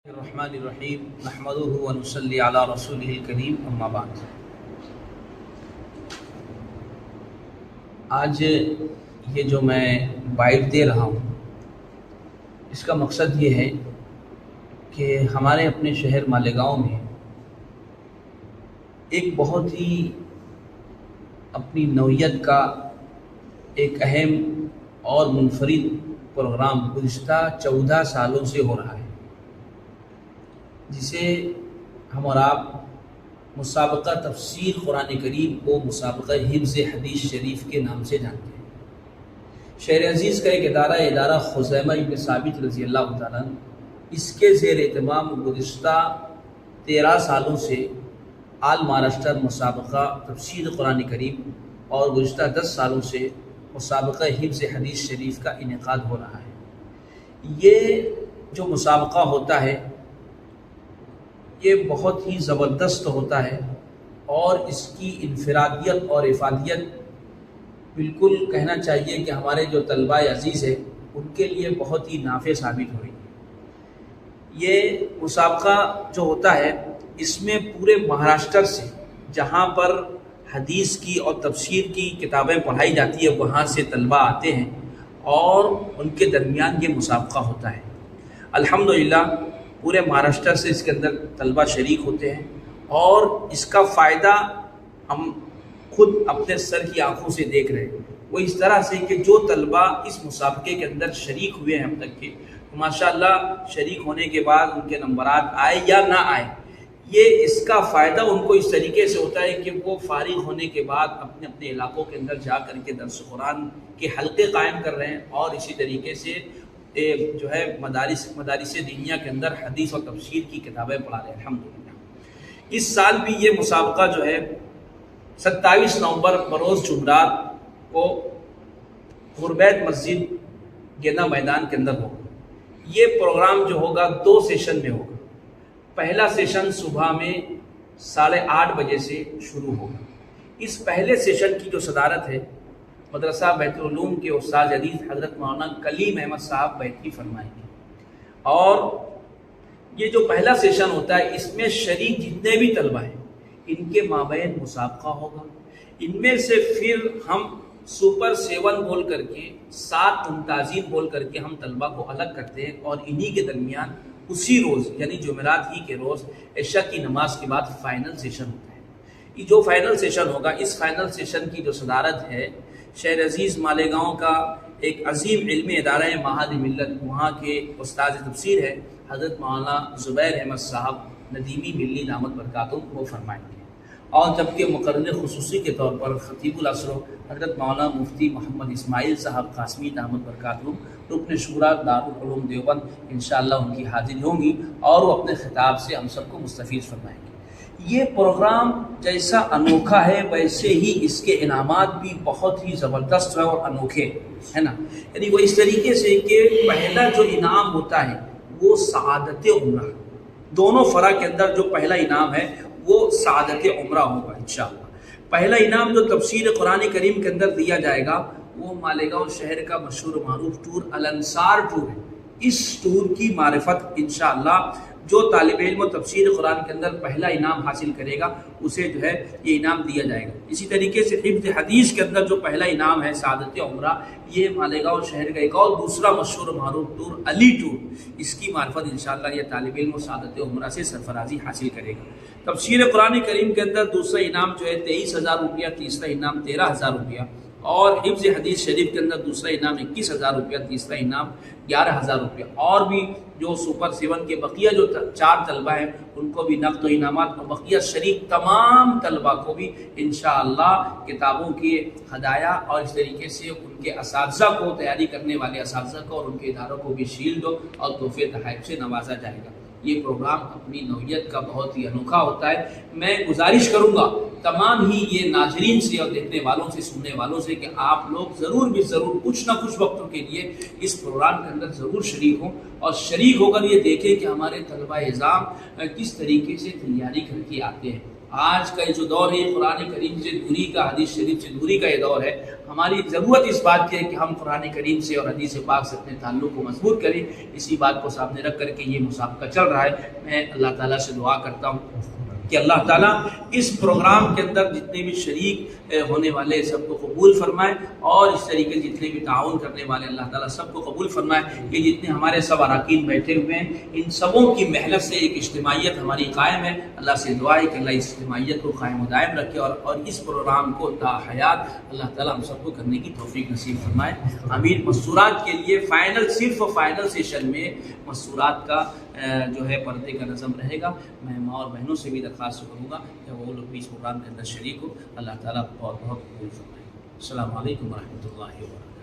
الرحمن الرحیم نحمدہ ونصلی علی رسولہ الکریم اما بعد۔ آج یہ جو میں بائٹ دے رہا ہوں اس کا مقصد یہ ہے کہ ہمارے اپنے شہر مالیگاؤں میں ایک بہت ہی اپنی نوعیت کا ایک اہم اور منفرد پروگرام گزشتہ 14 سالوں سے ہو رہا ہے، جسے ہم اور آپ مسابقہ تفسیر قرآن کریم کو مسابقہ حفظ حدیث شریف کے نام سے جانتے ہیں۔ شہر عزیز کا ایک ادارہ خزیمہ ابن ثابت رضی اللہ تعالیٰ اس کے زیر اہتمام گزشتہ 13 سالوں سے آل مہاراشٹر مسابقہ تفسیر قرآن کریم اور گزشتہ 10 سالوں سے مسابقہ حفظ حدیث شریف کا انعقاد ہو رہا ہے۔ یہ جو مسابقہ ہوتا ہے یہ بہت ہی زبردست ہوتا ہے اور اس کی انفرادیت اور افادیت بالکل کہنا چاہیے کہ ہمارے جو طلباء عزیز ہیں ان کے لیے بہت ہی نافع ثابت ہو رہی ہے۔ یہ مسابقہ جو ہوتا ہے اس میں پورے مہاراشٹر سے جہاں پر حدیث کی اور تفسیر کی کتابیں پڑھائی جاتی ہے وہاں سے طلباء آتے ہیں اور ان کے درمیان یہ مسابقہ ہوتا ہے۔ الحمدللہ پورے مہاراشٹر سے اس کے اندر طلباء شریک ہوتے ہیں اور اس کا فائدہ ہم خود اپنے سر کی آنکھوں سے دیکھ رہے ہیں۔ وہ اس طرح سے کہ جو طلباء اس مسابقے کے اندر شریک ہوئے ہیں اب تک کے، ماشاءاللہ شریک ہونے کے بعد ان کے نمبرات آئے یا نہ آئے، یہ اس کا فائدہ ان کو اس طریقے سے ہوتا ہے کہ وہ فارغ ہونے کے بعد اپنے اپنے علاقوں کے اندر جا کر کے درس قرآن کے حلقے قائم کر رہے ہیں اور اسی طریقے سے جو ہے مدارس دینیہ کے اندر حدیث اور تفسیر کی کتابیں پڑھا رہے ہیں الحمدللہ۔ اس سال بھی یہ مسابقہ جو ہے 27 نومبر بروز جمعرات کو غربیت مسجد گینا میدان کے اندر ہوگا۔ یہ پروگرام جو ہوگا 2 سیشن میں ہوگا۔ پہلا سیشن صبح میں 8:30 بجے سے شروع ہوگا۔ اس پہلے سیشن کی جو صدارت ہے مدرسہ بیت العلوم کے استاد جدید حضرت مولانا کلیم احمد صاحب بیٹھی فرمائیں گے، اور یہ جو پہلا سیشن ہوتا ہے اس میں شریک جتنے بھی طلبہ ہیں ان کے مابین مسابقہ ہوگا۔ ان میں سے پھر ہم سپر 7 بول کر کے 7 ممتازین بول کر کے ہم طلبہ کو الگ کرتے ہیں اور انہی کے درمیان اسی روز یعنی جمعرات ہی کے روز عشاء کی نماز کے بعد فائنل سیشن ہوتا ہے۔ یہ جو فائنل سیشن ہوگا اس فائنل سیشن کی جو صدارت ہے شہر عزیز مالیگاؤں کا ایک عظیم علمی ادارہ ہے معہد ملت، وہاں کے استاد تفسیر ہے حضرت مولانا زبیر احمد صاحب ندیمی ملی دامت برکاتہم وہ فرمائیں گے، اور جبکہ مقرر خصوصی کے طور پر خطیب العصر حضرت مولانا مفتی محمد اسماعیل صاحب قاسمی دامت برکاتہم رکن شورا دارالعلوم دیوبند انشاءاللہ ان کی حاضری ہوں گی اور وہ اپنے خطاب سے ہم سب کو مستفیض فرمائیں گے۔ یہ پروگرام جیسا انوکھا ہے ویسے ہی اس کے انعامات بھی بہت ہی زبردست ہے اور انوکھے ہے نا، یعنی وہ اس طریقے سے کہ پہلا جو انعام ہوتا ہے وہ سعادت عمرہ، دونوں فرع کے اندر جو پہلا انعام ہے وہ سعادت عمرہ ہوگا انشاءاللہ۔ پہلا انعام جو تفسیر قرآن کریم کے اندر دیا جائے گا وہ مالیگاؤں شہر کا مشہور و معروف ٹور الانصار ٹور ہے۔ اس ٹور کی معرفت انشاءاللہ جو طالب علم و تفسیر قرآن کے اندر پہلا انعام حاصل کرے گا اسے جو ہے یہ انعام دیا جائے گا۔ اسی طریقے سے حفظ حدیث کے اندر جو پہلا انعام ہے سعادت عمرہ، یہ مالیگاؤں شہر کا ایک اور دوسرا مشہور و معروف ٹور علی ٹور، اس کی معرفت انشاءاللہ یہ طالب علم و سعادت عمرہ سے سرفرازی حاصل کرے گا۔ تفسیر قرآن کریم کے اندر دوسرا انعام جو ہے 23,000 روپیہ، تیسرا انعام 13,000 روپیہ، اور حفظ حدیث شریف کے اندر دوسرا انعام 21,000 روپیہ، تیسرا انعام 11,000 روپیہ، اور بھی جو سپر 7 کے بقیہ جو 4 طلبہ ہیں ان کو بھی نقد و انعامات، اور بقیہ شریک تمام طلبہ کو بھی انشاءاللہ کتابوں کے ہدایہ اور اس طریقے سے ان کے اساتذہ کو تیاری کرنے والے اساتذہ کو اور ان کے اداروں کو بھی شیلڈ اور تحفے تحائف سے نوازا جائے گا۔ یہ پروگرام اپنی نوعیت کا بہت ہی انوکھا ہوتا ہے۔ میں گزارش کروں گا تمام ہی یہ ناظرین سے اور دیکھنے والوں سے سننے والوں سے کہ آپ لوگ ضرور بھی ضرور کچھ نہ کچھ وقتوں کے لیے اس پروگرام کے اندر ضرور شریک ہوں اور شریک ہو کر یہ دیکھیں کہ ہمارے طلبہ اعظام کس طریقے سے تیاری کر کے آتے ہیں۔ آج کا یہ جو دور ہے قرآن کریم سے دوری کا، حدیث شریف سے دوری کا یہ دور ہے. ہماری ضرورت اس بات کی ہے کہ ہم قرآن کریم سے اور حدیث پاک سے اپنے تعلق کو مضبوط کریں. اسی بات کو سامنے رکھ کر کے یہ مسابقہ چل رہا ہے. میں اللہ تعالیٰ سے دعا کرتا ہوں کہ اللہ تعالیٰ اس پروگرام کے اندر جتنے بھی شریک ہونے والے سب کو قبول فرمائے، اور اس طریقے سے جتنے بھی تعاون کرنے والے اللہ تعالیٰ سب کو قبول فرمائے. یہ جتنے ہمارے سب اراکین بیٹھے ہوئے ہیں، ان سبوں کی محنت سے ایک اجتماعیت ہماری قائم ہے. اللہ سے دعا ہے کہ اللہ اس اجتماعیت کو قائم و دائم رکھے، اور اس پروگرام کو تا حیات اللہ تعالیٰ ہم سب کو کرنے کی توفیق نصیب فرمائے. امین. مستورات کے لیے صرف فائنل سیشن میں مستورات کا جو ہے پردے کا نظم رہے گا. میں ماں اور بہنوں سے بھی درخواست کروں گا کہ وہ لوگ بھی اس پروگرام کے اندر شریک ہو. اللہ تعالیٰ بہت بہت قبول فرمائے. السلام علیکم ورحمۃ اللہ وبرکاتہ.